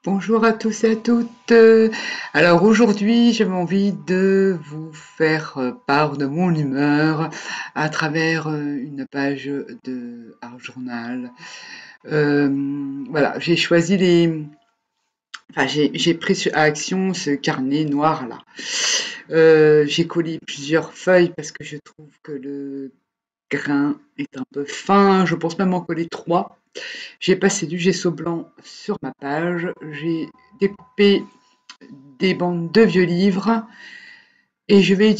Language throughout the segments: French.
Bonjour à tous et à toutes. Alors aujourd'hui, j'avais envie de vous faire part de mon humeur à travers une page de Art Journal. Voilà, j'ai choisi enfin j'ai pris à action ce carnet noir là. J'ai collé plusieurs feuilles parce que je trouve que le grain est un peu fin. Je pense même en coller trois. J'ai passé du gesso blanc sur ma page. J'ai découpé des bandes de vieux livres et je vais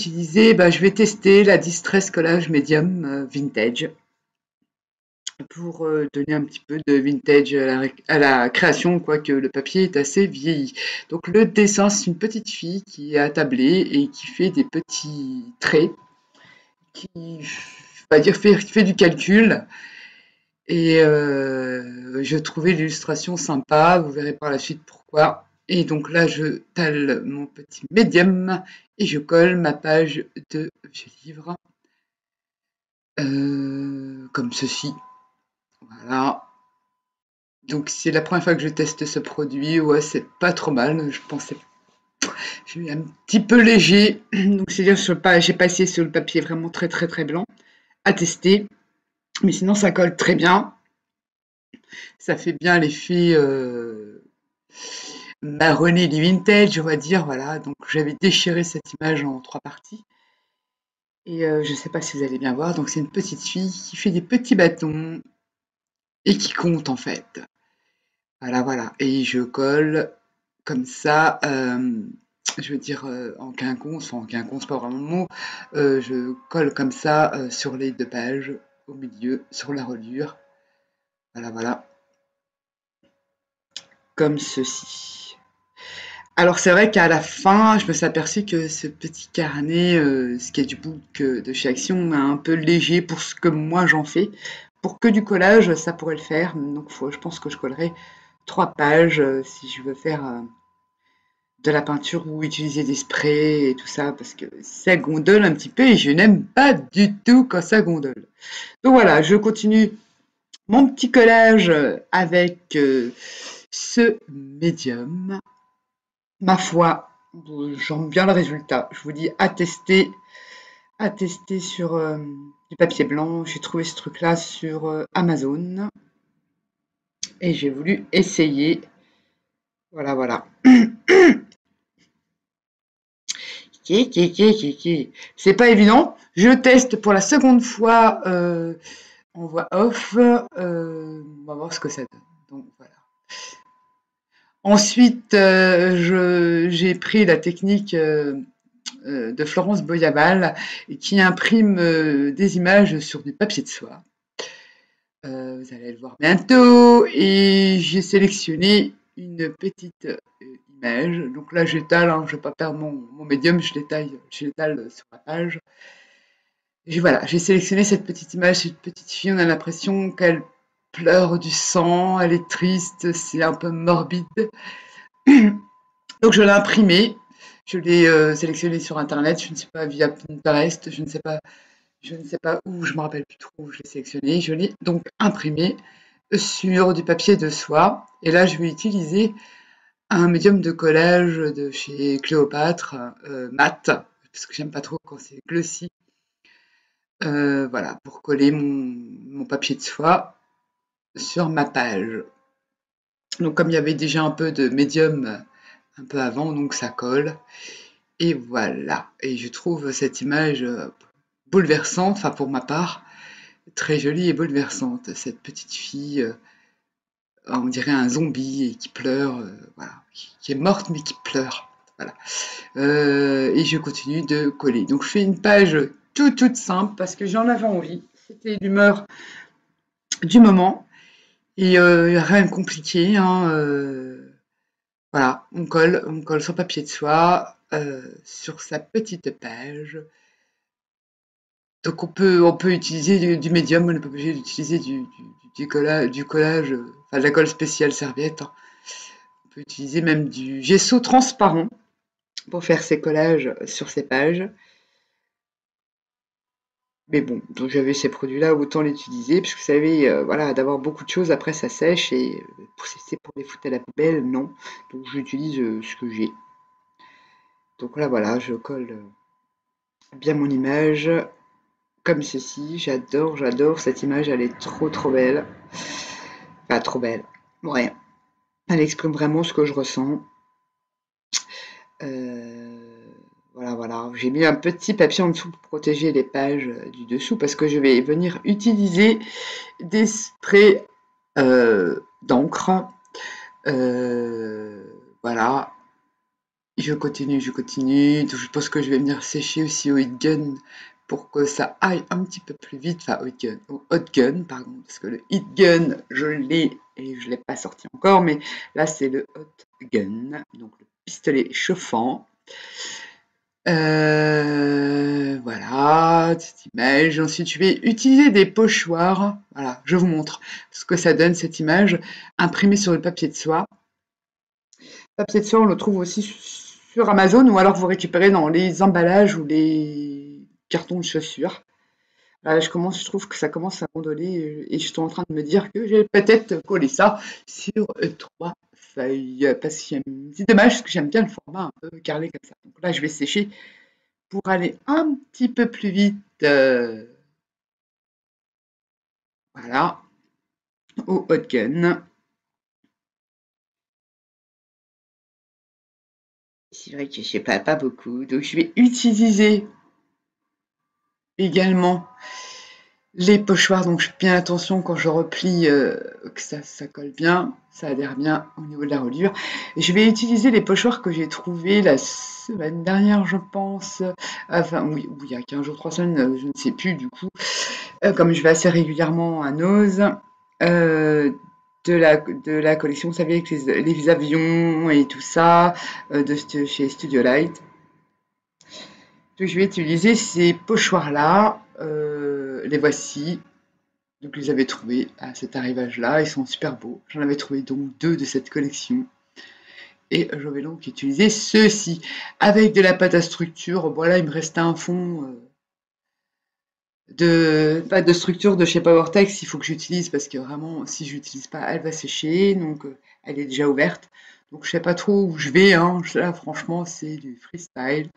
tester la Distress Collage Medium Vintage pour donner un petit peu de vintage à la création, quoique le papier est assez vieilli. Donc le dessin, c'est une petite fille qui est attablée et qui fait des petits traits, qui on va dire fait du calcul. Et je trouvais l'illustration sympa, vous verrez par la suite pourquoi. Et donc là, je tale mon petit médium et je colle ma page de vieux livre, comme ceci. Voilà. Donc c'est la première fois que je teste ce produit. Ouais, c'est pas trop mal. Je pensais, j'ai eu un petit peu léger. Donc c'est-à-dire, j'ai pas essayé sur le papier vraiment très très très blanc à tester. Mais sinon, ça colle très bien. Ça fait bien l'effet marronné du vintage, on va dire, voilà. Donc j'avais déchiré cette image en trois parties. Et je ne sais pas si vous allez bien voir. Donc c'est une petite fille qui fait des petits bâtons et qui compte en fait. Voilà, voilà. Et je colle comme ça, je veux dire en quinconce, pas vraiment le mot. Je colle comme ça sur les deux pages, au milieu, sur la reliure. Voilà, voilà, comme ceci. Alors c'est vrai qu'à la fin, je me suis aperçue que ce petit carnet sketchbook de chez Action est un peu léger pour ce que moi j'en fais. Pour que du collage, ça pourrait le faire. Donc je pense que je collerai trois pages si je veux faire de la peinture ou utiliser des sprays et tout ça parce que ça gondole un petit peu et je n'aime pas du tout quand ça gondole. Donc voilà, je continue mon petit collage avec ce médium. Ma foi, j'aime bien le résultat. Je vous dis à tester sur du papier blanc. J'ai trouvé ce truc-là sur Amazon et j'ai voulu essayer. Voilà, voilà. C'est pas évident. Je teste pour la seconde fois en voix off. On va voir ce que ça donne. Donc voilà. Ensuite, j'ai pris la technique de Florence Boyaval qui imprime des images sur du papier de soie. Vous allez le voir bientôt. Et j'ai sélectionné une petite image. Donc là, j'étale, hein, je ne vais pas perdre mon médium, je l'étale sur la page. Et voilà, j'ai sélectionné cette petite image, cette petite fille, on a l'impression qu'elle pleure du sang, elle est triste, c'est un peu morbide. Donc je l'ai imprimée, je l'ai sélectionnée sur internet, je ne sais pas via Pinterest, je ne sais pas où, je me rappelle plus trop où je l'ai sélectionnée. Je l'ai donc imprimée sur du papier de soie. Et là, je vais utiliser un médium de collage de chez Cléopâtre, mat, parce que j'aime pas trop quand c'est glossy. Voilà, pour coller mon papier de soie sur ma page. Donc comme il y avait déjà un peu de médium un peu avant, donc ça colle. Et voilà. Et je trouve cette image bouleversante, enfin pour ma part, très jolie et bouleversante. Cette petite fille, on dirait un zombie et qui pleure, voilà, qui est morte mais qui pleure. Voilà. Et je continue de coller. Donc je fais une page toute simple parce que j'en avais envie. C'était l'humeur du moment. Et rien de compliqué, hein, voilà, on colle son papier de soie sur sa petite page. Donc on peut utiliser du médium, on n'est pas obligé d'utiliser du collage, enfin de la colle spéciale serviette, hein. On peut utiliser même du gesso transparent pour faire ses collages sur ces pages. Mais bon, donc j'avais ces produits-là, autant l'utiliser, parce que vous savez, voilà, d'avoir beaucoup de choses, après ça sèche, et c'est pour les foutre à la poubelle, non. Donc j'utilise ce que j'ai. Donc là, voilà, je colle bien mon image, comme ceci. J'adore, j'adore cette image, elle est trop trop belle. Enfin, trop belle. Ouais, elle exprime vraiment ce que je ressens. Euh, voilà, voilà. J'ai mis un petit papier en dessous pour protéger les pages du dessous parce que je vais venir utiliser des sprays d'encre. Voilà. Je continue, je continue. Donc, je pense que je vais venir sécher aussi au heat gun pour que ça aille un petit peu plus vite. Enfin, au hot gun, pardon, parce que le heat gun, je l'ai et je ne l'ai pas sorti encore, mais là, c'est le hot gun, donc le pistolet chauffant. Voilà, cette image. Ensuite, je vais utiliser des pochoirs. Voilà, je vous montre ce que ça donne, cette image, imprimée sur le papier de soie. Le papier de soie, on le trouve aussi sur Amazon, ou alors vous récupérez dans les emballages ou les cartons de chaussures. Là, je trouve que ça commence à gondoler et je suis en train de me dire que j'ai peut-être collé ça sur trois feuilles. Parce que c'est dommage, parce que j'aime bien le format un peu carré comme ça. Donc là, je vais sécher pour aller un petit peu plus vite, voilà, au hot gun. C'est vrai que je sais pas beaucoup, donc je vais utiliser également les pochoirs. Donc je fais bien attention quand je replie que ça colle bien, ça adhère bien au niveau de la reliure. Et je vais utiliser les pochoirs que j'ai trouvés la semaine dernière, je pense. Enfin oui, il y a 15 jours, 3 semaines, je ne sais plus du coup. Comme je vais assez régulièrement à Nose, de la collection, vous savez, avec les avions et tout ça, chez Studio Light. Donc, je vais utiliser ces pochoirs-là. Les voici. Donc, je les avais trouvés à cet arrivage-là. Ils sont super beaux. J'en avais trouvé donc 2 de cette collection. Et je vais donc utiliser ceux-ci. Avec de la pâte à structure. Voilà, il me restait un fond pas de structure de chez PowerTex, il faut que j'utilise parce que vraiment, si je l'utilise pas, elle va sécher. Donc, elle est déjà ouverte. Donc, je sais pas trop où je vais. Hein. Là, franchement, c'est du freestyle.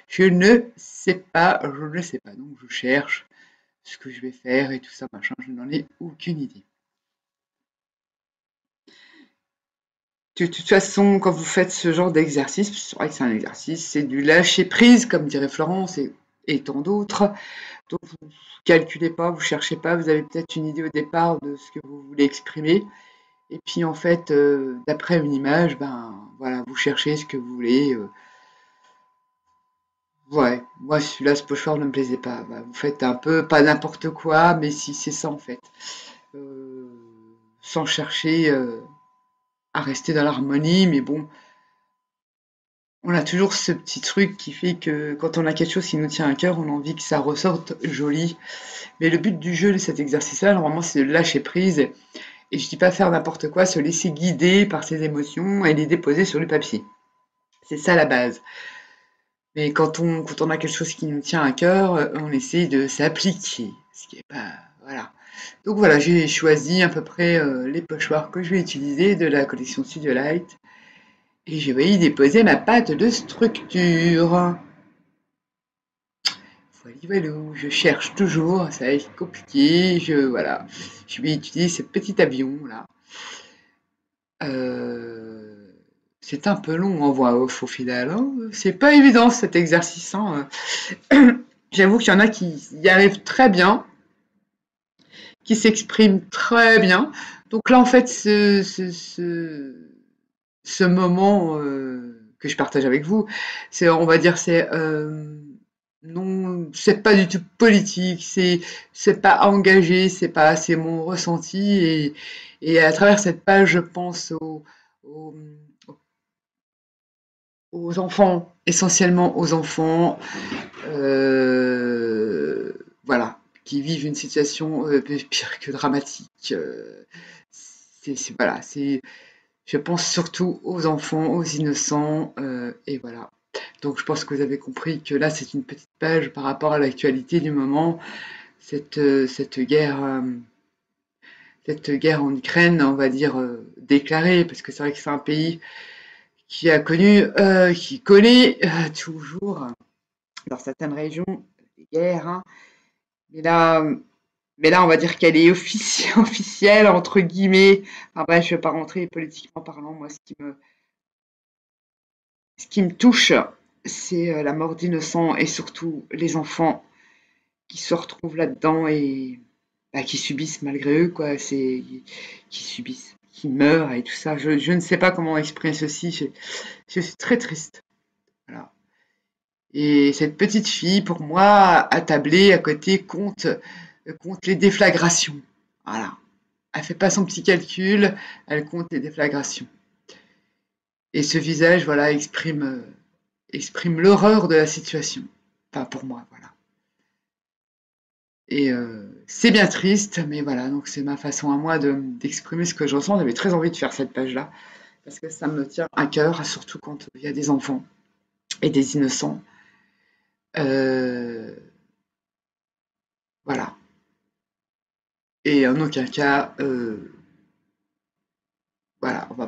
Je ne sais pas, je ne sais pas. Donc, je cherche ce que je vais faire et tout ça, machin. Je n'en ai aucune idée. De toute façon, quand vous faites ce genre d'exercice, c'est vrai que c'est un exercice, c'est du lâcher prise, comme dirait Florence, et tant d'autres. Donc, vous calculez pas, vous cherchez pas, vous avez peut-être une idée au départ de ce que vous voulez exprimer. Et puis, en fait, d'après une image, ben voilà, vous cherchez ce que vous voulez. Ouais, moi, celui-là, ce pochoir ne me plaisait pas. Bah, vous faites un peu, pas n'importe quoi, mais si c'est ça, en fait. Euh, Sans chercher à rester dans l'harmonie, mais bon, on a toujours ce petit truc qui fait que quand on a quelque chose qui nous tient à cœur, on a envie que ça ressorte joli. Mais le but du jeu de cet exercice-là, normalement, c'est de lâcher prise. Et je dis pas faire n'importe quoi, se laisser guider par ses émotions et les déposer sur le papier. C'est ça la base. Mais quand on a quelque chose qui nous tient à cœur, on essaie de s'appliquer. Ce qui est pas. Voilà. Donc voilà, j'ai choisi à peu près les pochoirs que je vais utiliser de la collection Studio Light. Et je vais y déposer ma pâte de structure. Voilà, je cherche toujours, ça va être compliqué. Voilà, je vais utiliser ce petit avion là. Euh, c'est un peu long en voix off au final, hein. C'est pas évident cet exercice, hein. J'avoue qu'il y en a qui y arrivent très bien, qui s'expriment très bien. Donc là, en fait, ce moment que je partage avec vous, c'est, on va dire, non, c'est pas du tout politique, c'est pas engagé, c'est mon ressenti et à travers cette page, je pense aux, aux enfants, essentiellement aux enfants, voilà, qui vivent une situation pire que dramatique. Voilà, je pense surtout aux enfants, aux innocents, et voilà. Donc je pense que vous avez compris que là, c'est une petite page par rapport à l'actualité du moment, cette cette guerre en Ukraine, on va dire, déclarée, parce que c'est vrai que c'est un pays qui a connu, qui connaît toujours dans certaines régions des guerres, hein. Mais là, mais là, on va dire qu'elle est officielle, entre guillemets. Enfin bref, je ne vais pas rentrer politiquement parlant. Moi, ce qui me touche, c'est la mort d'innocents et surtout les enfants qui se retrouvent là-dedans et bah, qui subissent malgré eux, quoi. Qui subissent, qui meurent et tout ça. Je ne sais pas comment exprimer ceci. Je suis très triste. Voilà. Et cette petite fille, pour moi, attablée à côté, compte les déflagrations. Voilà. Elle fait pas son petit calcul, elle compte les déflagrations. Et ce visage, voilà, exprime l'horreur de la situation. Enfin, pour moi, voilà. Et c'est bien triste, mais voilà, donc c'est ma façon à moi d'exprimer ce que je ressens. J'avais très envie de faire cette page-là, parce que ça me tient à cœur, surtout quand il y a des enfants et des innocents. Euh, voilà. Et en aucun cas, voilà, on va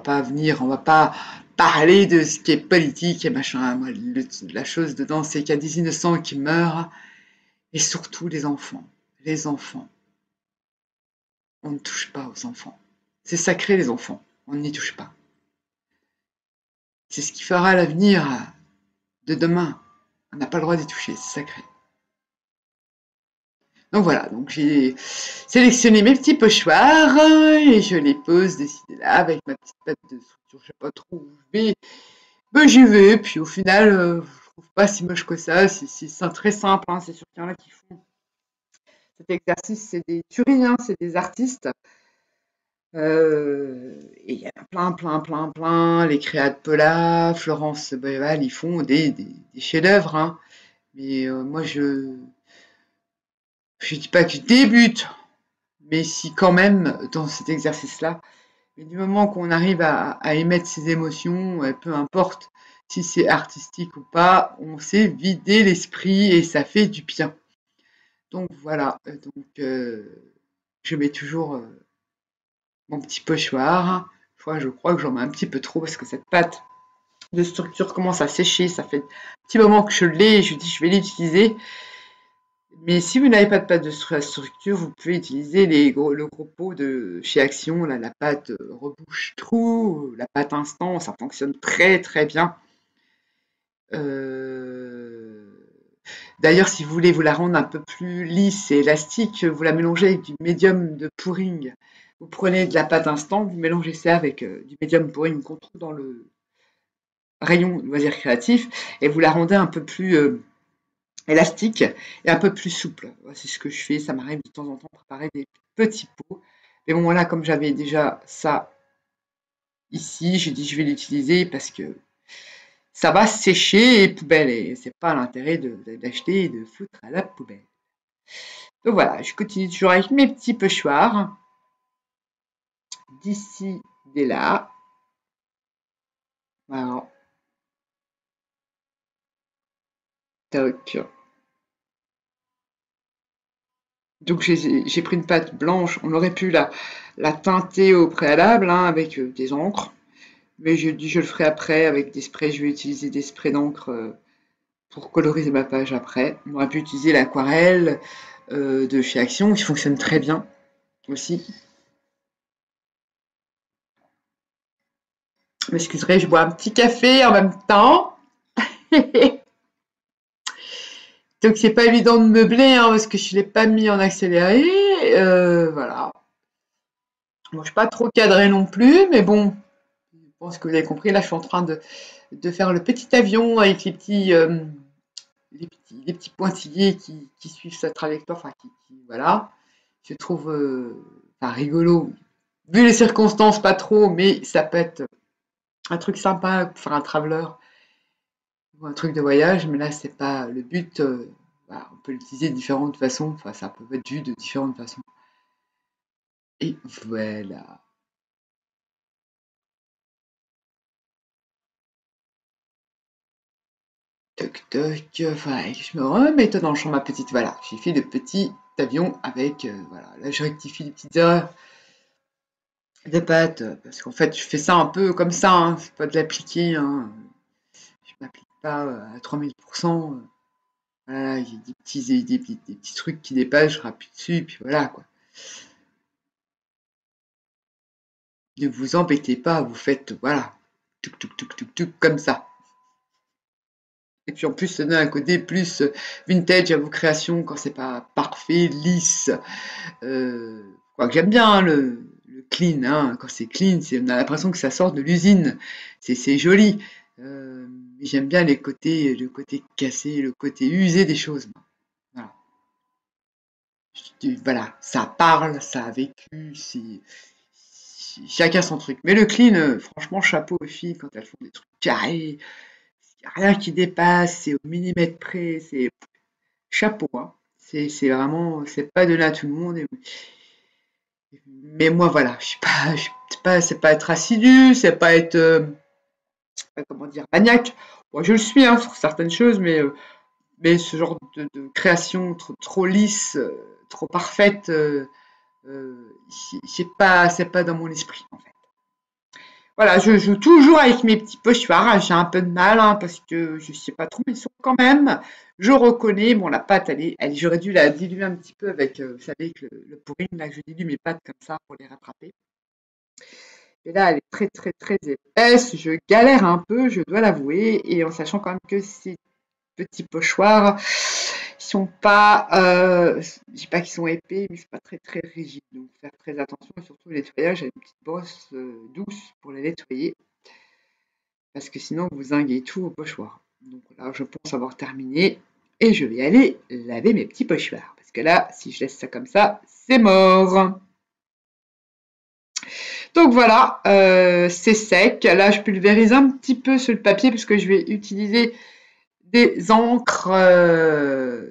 pas parler de ce qui est politique et machin. Moi, la chose dedans, c'est qu'il y a des innocents qui meurent, et surtout les enfants. Les enfants. On ne touche pas aux enfants. C'est sacré, les enfants. On n'y touche pas. C'est ce qui fera l'avenir de demain. On n'a pas le droit d'y toucher, c'est sacré. Donc voilà, donc j'ai sélectionné mes petits pochoirs et je les pose décidé là avec ma petite patte de structure. Je sais pas trop où je vais. Ben, j'y vais, puis au final, je trouve pas si moche que ça. C'est très simple, hein. C'est sûr qu'il y en a qui font cet exercice, c'est des tueries, hein, c'est des artistes. Et il y en a plein, plein, plein, plein. Les créas de Paula, Florence Boéval, ils font des chefs-d'œuvre, hein. Mais moi, je dis pas que je débute, mais si quand même dans cet exercice-là. Mais du moment qu'on arrive à émettre ses émotions, peu importe si c'est artistique ou pas, on sait vider l'esprit et ça fait du bien. Donc voilà, je mets toujours mon petit pochoir. Je crois que j'en mets un petit peu trop parce que cette pâte de structure commence à sécher. Ça fait un petit moment que je l'ai et je dis je vais l'utiliser. Mais si vous n'avez pas de pâte de structure, vous pouvez utiliser le gros pot de chez Action, là, la pâte rebouche-trou, la pâte instant, ça fonctionne très très bien. Euh, D'ailleurs, si vous voulez vous la rendre un peu plus lisse et élastique, vous la mélangez avec du médium de pouring. Vous prenez de la pâte instant, vous mélangez ça avec du médium pouring qu'on trouve dans le rayon loisirs créatifs et vous la rendez un peu plus élastique et un peu plus souple. C'est ce que je fais. Ça m'arrive de temps en temps de préparer des petits pots. Mais bon, voilà, comme j'avais déjà ça ici, j'ai dit je vais l'utiliser parce que ça va sécher et poubelle. Et c'est pas l'intérêt d'acheter et de foutre à la poubelle. Donc voilà, je continue toujours avec mes petits pochoirs. D'ici, dès là. Voilà. Toc. Donc j'ai pris une pâte blanche. On aurait pu la teinter au préalable hein, avec des encres. Mais je dis je le ferai après avec des sprays. Je vais utiliser des sprays d'encre pour coloriser ma page après. On aurait pu utiliser l'aquarelle de chez Action qui fonctionne très bien aussi. Vous m'excuserez, je bois un petit café en même temps. Donc c'est pas évident de meubler hein, parce que je ne l'ai pas mis en accéléré. Voilà. Bon, je ne suis pas trop cadrée non plus, mais bon, je pense que vous avez compris. Là, je suis en train de faire le petit avion avec les petits pointillés qui suivent sa trajectoire, enfin voilà. Je trouve enfin, rigolo. Vu les circonstances, pas trop, mais ça peut être un truc sympa pour faire un traveler ou un truc de voyage, mais là c'est pas le but. Voilà, on peut l'utiliser de différentes façons, enfin ça peut être vu de différentes façons. Et voilà. Toc toc, enfin, je me remette dans le champ, ma petite, voilà, j'ai fait de petits avions avec, voilà, là je rectifie les petites erreurs de pâtes, parce qu'en fait je fais ça un peu comme ça, hein, c'est pas de l'appliquer, hein, je m'applique pas à 3000%, voilà, il y a des petits trucs qui dépassent, je rappuie dessus, et puis voilà quoi. Ne vous embêtez pas, vous faites, voilà, tuc tuc tuc tuc tuc, comme ça. Et puis en plus, ça donne un côté plus vintage à vos créations quand c'est pas parfait, lisse. Quoique j'aime bien hein, le clean, hein. Quand c'est clean, on a l'impression que ça sort de l'usine. C'est joli. Mais j'aime bien le côté cassé, le côté usé des choses. Voilà. Voilà, ça parle, ça a vécu, chacun son truc. Mais le clean, franchement, chapeau aux filles quand elles font des trucs carrés, y a rien qui dépasse, c'est au millimètre près, c'est chapeau, hein. C'est vraiment, c'est pas donné à tout le monde. Mais moi, voilà, c'est pas être assidu, c'est pas être, comment dire, maniaque. Moi, je le suis hein, sur certaines choses, mais ce genre de création trop lisse, trop parfaite, c'est pas dans mon esprit, en fait. Voilà, je joue toujours avec mes petits pochoirs, hein. J'ai un peu de mal hein, parce que je sais pas trop, mais ils sont quand même. Je reconnais, bon, la pâte, j'aurais dû la diluer un petit peu avec, vous savez, avec le pourring, là, je dilue mes pâtes comme ça pour les rattraper. Et là, elle est très, très, très épaisse. Je galère un peu, je dois l'avouer, et en sachant quand même que ces petits pochoirs, ils sont pas, je dis pas qu'ils sont épais, mais c'est pas très, très rigide. Donc, faire très attention, et surtout le nettoyage, j'ai une petite brosse douce pour les nettoyer. Parce que sinon vous zinguez tout au pochoir. Donc là, je pense avoir terminé et je vais aller laver mes petits pochoirs. Parce que là, si je laisse ça comme ça, c'est mort. Donc voilà, c'est sec. Là, je pulvérise un petit peu sur le papier puisque je vais utiliser des encres.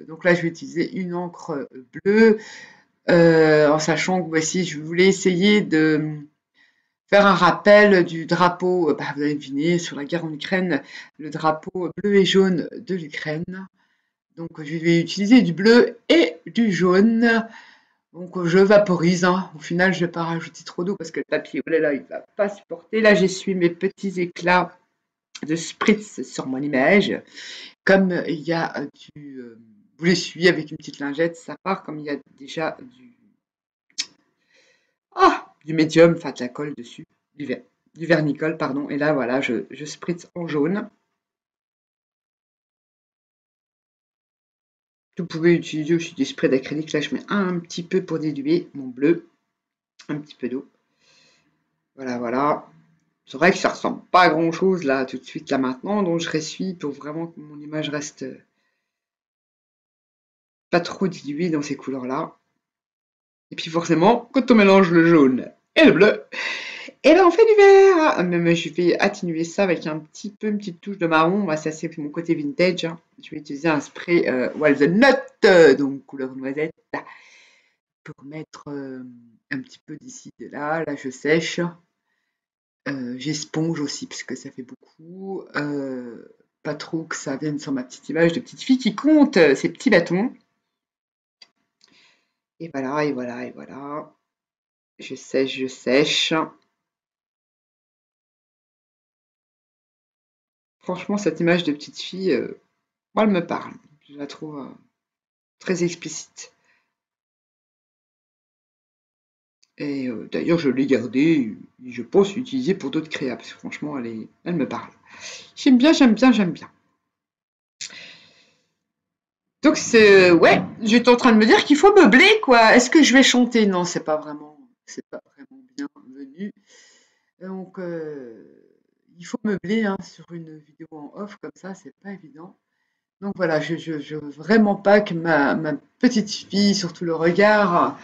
Donc là, je vais utiliser une encre bleue. En sachant que voici, je voulais essayer de faire un rappel du drapeau, vous avez deviné, sur la guerre en Ukraine, le drapeau bleu et jaune de l'Ukraine. Donc je vais utiliser du bleu et du jaune. Donc je vaporise, hein. Au final, je ne vais pas rajouter trop d'eau parce que le papier, oh là là, il ne va pas supporter. Là, j'essuie mes petits éclats de spritz sur mon image. Comme il y a vous l'essuyez avec une petite lingette, ça part comme il y a déjà du médium, enfin de la colle dessus, du vernicole, pardon. Et là, voilà, je spritz en jaune. Vous pouvez utiliser aussi des sprays d'acrylique. Là, je mets un petit peu pour diluer mon bleu, un petit peu d'eau. Voilà, voilà. C'est vrai que ça ressemble pas à grand chose là, tout de suite, là maintenant. Donc, je ressuie pour vraiment que mon image reste pas trop diluée dans ces couleurs-là. Et puis, forcément, quand on mélange le jaune et le bleu, et ben on fait du vert. Mais je vais atténuer ça avec un petit peu, une petite touche de marron. Moi, ça c'est mon côté vintage, hein. Je vais utiliser un spray Walnut, donc couleur noisette, pour mettre un petit peu d'ici de là. Là, je sèche. J'esponge aussi parce que ça fait beaucoup. Pas trop que ça vienne sur ma petite image de petite fille qui compte ses petits bâtons. Et voilà, et voilà, et voilà. Je sèche, je sèche. Franchement, cette image de petite fille, moi, elle me parle. Je la trouve très explicite. Et d'ailleurs, je l'ai gardée, et je pense l'utiliser pour d'autres créas, parce que franchement, elle me parle. J'aime bien, j'aime bien, j'aime bien. Donc c'est ouais, j'étais en train de me dire qu'il faut meubler quoi. Est-ce que je vais chanter? Non, c'est pas vraiment bienvenu. Donc il faut meubler hein, sur une vidéo en off comme ça, c'est pas évident. Donc voilà, je veux vraiment pas que ma petite fille, surtout le regard,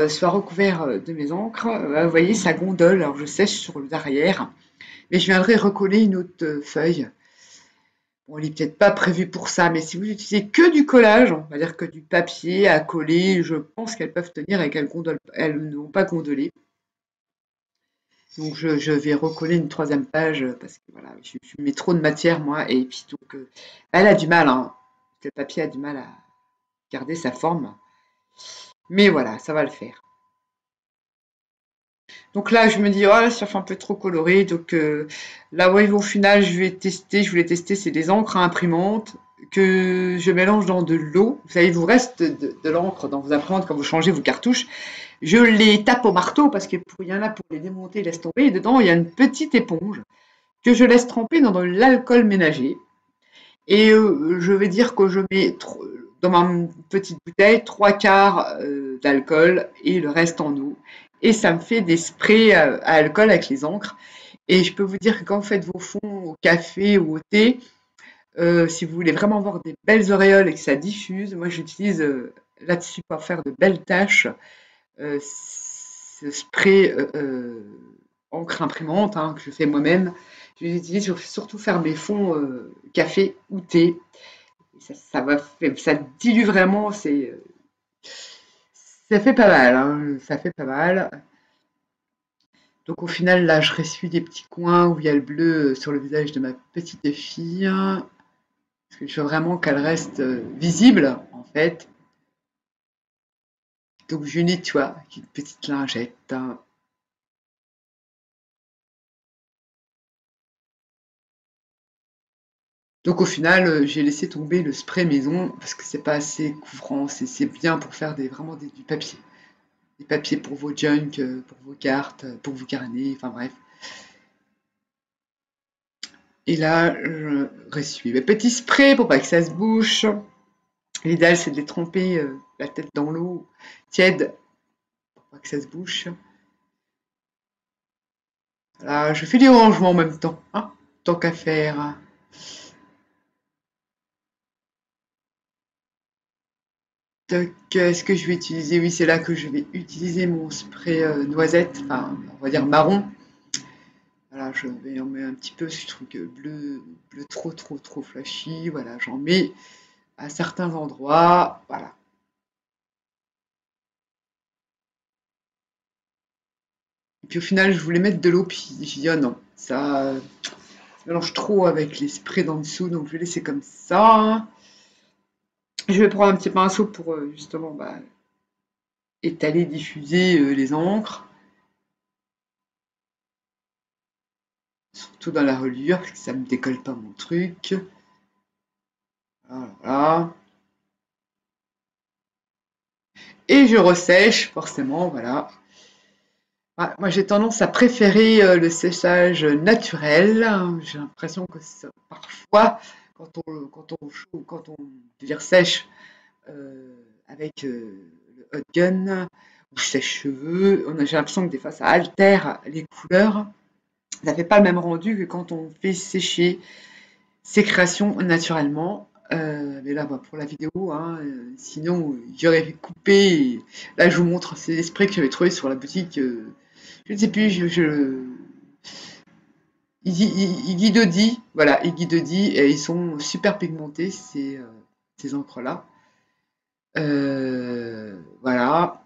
soit recouvert de mes encres. Vous voyez, ça gondole. Alors je sèche sur le derrière, mais je viendrai recoller une autre feuille. Bon, elle est peut-être pas prévue pour ça, mais si vous utilisez que du collage, on va dire que du papier à coller, je pense qu'elles peuvent tenir et qu'elles ne vont pas gondoler. Donc je vais recoller une troisième page parce que voilà, je mets trop de matière moi et puis donc elle a du mal, hein. Le papier a du mal à garder sa forme. Mais voilà, ça va le faire. Donc là, je me dis, oh, ça fait un peu trop coloré. Donc là, ouais, au final, je voulais tester, c'est des encres à imprimante que je mélange dans de l'eau. Vous savez, il vous reste de l'encre dans vos imprimantes quand vous changez vos cartouches. Je les tape au marteau parce qu'il y en a pour les démonter, laisse tomber. Et dedans, il y a une petite éponge que je laisse tremper dans de l'alcool ménager. Et je vais dire que je mets dans ma petite bouteille 3/4 d'alcool et le reste en eau. Et ça me fait des sprays à alcool avec les encres. Et je peux vous dire que quand vous faites vos fonds au café ou au thé, si vous voulez vraiment avoir des belles auréoles et que ça diffuse, moi j'utilise là-dessus pour faire de belles taches ce spray encre imprimante hein, que je fais moi-même. Je l'utilise surtout faire mes fonds café ou thé. Ça dilue vraiment, ça fait pas mal, hein, ça fait pas mal. Donc au final, là, je ressuie des petits coins où il y a le bleu sur le visage de ma petite fille. Parce que je veux vraiment qu'elle reste visible, en fait. Donc je nettoie avec une petite lingette. Donc au final, j'ai laissé tomber le spray maison parce que c'est pas assez couvrant, c'est bien pour faire vraiment du papier. Des papiers pour vos junk, pour vos cartes, pour vos carnets, enfin bref. Et là, je ressuie mes petits sprays pour pas que ça se bouche. L'idéal, c'est de les tremper la tête dans l'eau tiède pour pas que ça se bouche. Là, je fais du rangement en même temps, hein, tant qu'à faire. Donc, est-ce que je vais utiliser? Oui, c'est là que je vais utiliser mon spray noisette, enfin, on va dire marron. Voilà, je vais en mettre un petit peu, je trouve que bleu trop flashy. Voilà, j'en mets à certains endroits. Voilà. Et puis au final, je voulais mettre de l'eau, puis j'ai dit, oh non, ça mélange trop avec les sprays d'en dessous, donc je vais laisser comme ça. Je vais prendre un petit pinceau pour justement bah, étaler, diffuser les encres, surtout dans la reliure, parce que ça me décolle pas mon truc. Voilà. Et je ressèche, forcément, voilà. Ouais, moi, j'ai tendance à préférer le séchage naturel. J'ai l'impression que parfois, quand on je veux dire, sèche avec le hot gun ou sèche-cheveux, j'ai l'impression que des fois, ça altère les couleurs. Ça fait pas le même rendu que quand on fait sécher ses créations naturellement. Mais là, bah, pour la vidéo, hein, sinon, j'aurais coupé. Là, je vous montre ces sprays que j'avais trouvé sur la boutique. Je ne sais plus, Iggy Dodi, voilà, Iggy Dodi, et ils sont super pigmentés, ces encres-là. Voilà.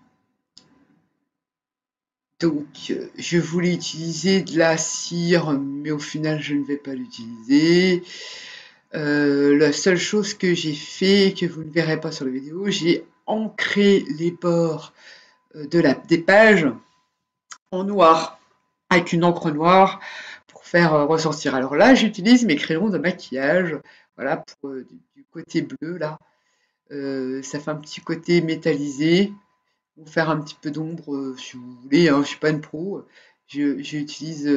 Donc, je voulais utiliser de la cire, mais au final, je ne vais pas l'utiliser. La seule chose que j'ai fait, que vous ne verrez pas sur la vidéo, j'ai ancré les bords des pages en noir, avec une encre noire pour faire ressortir. Alors là, j'utilise mes crayons de maquillage, voilà, pour du côté bleu, là. Ça fait un petit côté métallisé, pour faire un petit peu d'ombre, si vous voulez, hein, je suis pas une pro. J'utilise,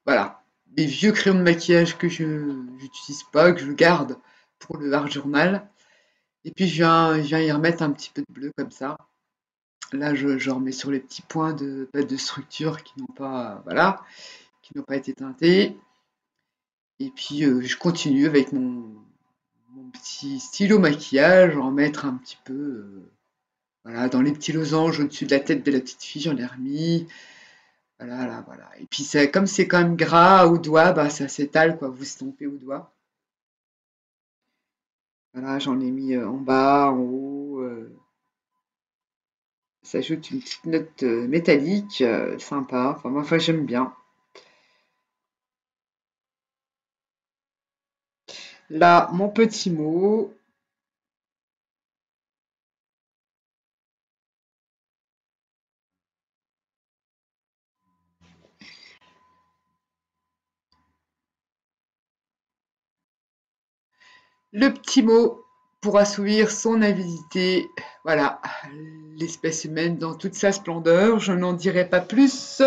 voilà, mes vieux crayons de maquillage que je n'utilise pas, que je garde pour le art journal. Et puis je viens y remettre un petit peu de bleu comme ça. Là, je remets sur les petits points de structure qui n'ont pas, voilà, qui n'ont pas été teintés. Et puis je continue avec mon petit stylo maquillage, en mettre un petit peu, voilà, dans les petits losanges au-dessus de la tête de la petite fille, j'en ai remis. Voilà, là, voilà. Et puis comme c'est quand même gras au doigt, bah ça s'étale quoi, vous stompez au doigt. Voilà, j'en ai mis en bas, en haut, Ça ajoute une petite note métallique, sympa. Enfin, j'aime bien. Là, mon petit mot. Le petit mot pour assouvir son avidité. Voilà, l'espèce humaine dans toute sa splendeur. Je n'en dirai pas plus.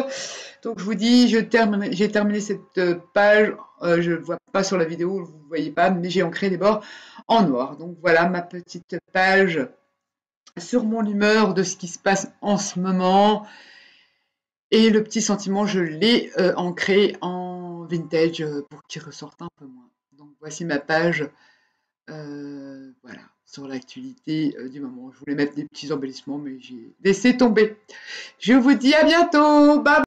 Donc je vous dis, j'ai terminé cette page. Je ne vois pas sur la vidéo, vous ne voyez pas, mais j'ai ancré les bords en noir. Donc voilà ma petite page sur mon humeur de ce qui se passe en ce moment. Et le petit sentiment, je l'ai ancré en vintage pour qu'il ressorte un peu moins. Donc voici ma page, voilà, sur l'actualité du moment. Je voulais mettre des petits embellissements, mais j'ai laissé tomber. Je vous dis à bientôt. Bye.